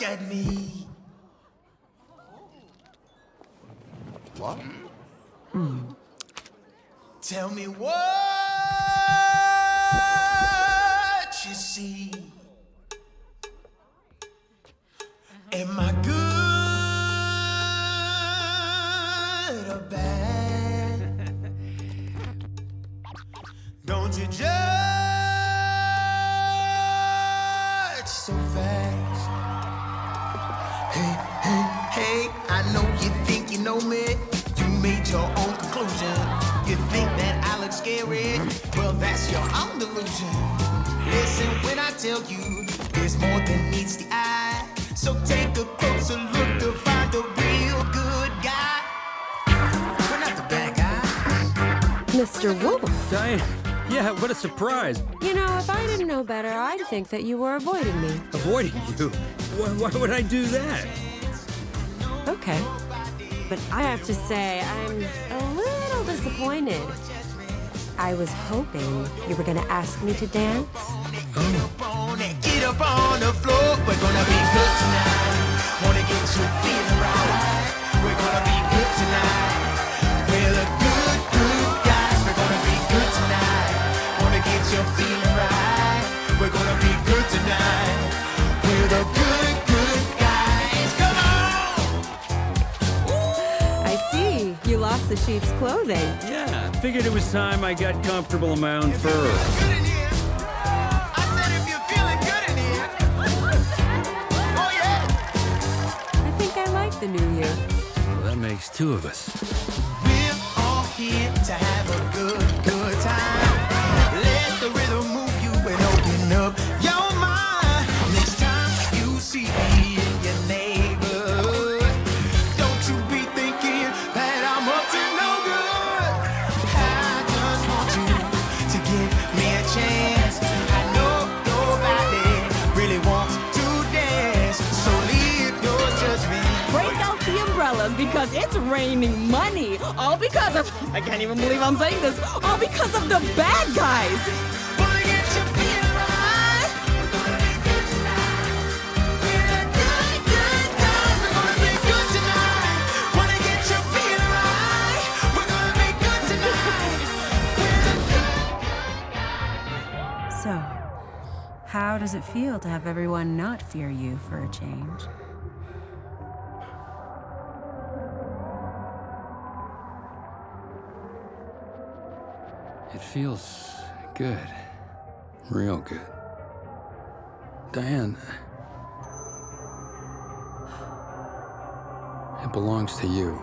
at me. What? Tell me what you see. Am I good or bad? Don't you judge so fast. Hey, hey, hey, I know you think you know me. You made your own conclusion. You think that I look scary? Well, that's your own delusion. Listen when I tell you, there's more than meets the eye. So take a closer look to find a real good guy. We're not the bad guys. Mr. Wolf. Diane, yeah, what a surprise. You know, if I didn't know better, I'd think that you were avoiding me. Avoiding you? Why would I do that? Okay. But I have to say, I'm a little disappointed. I was hoping you were gonna ask me to dance. Get up on the floor, we're gonna be good tonight. Wanna get you feeling right. We're gonna be good tonight. We're the good, good guys. We're gonna be good tonight. Wanna get you feeling right. We're gonna be good tonight. We're the good, good guys. Come on! I see. You lost the sheep's clothing. Yeah, figured it was time I got comfortable in my own fur. Good in here. I said if you're feeling good in here. Oh yeah. I think I like the new you. Well, that makes two of us. We're all here to have a good, good time. Let the rhythm move you and open up your mind. Next time you see me in your neighborhood, don't you be thinking that I'm up to no good. I just want you to give me a chance. I know nobody really wants to dance, so leave your judgment. Break out the umbrellas because it's raining money. All because of, I can't even believe I'm saying this, all because of the bad guys. Wanna get you feeling right. We're gonna be good tonight. We're the good, good guys. We're gonna be good tonight. Wanna get you feeling right. We're gonna be good tonight. We're the good. So, how does it feel to have everyone not fear you for a change? It feels good. Real good. Diane, it belongs to you.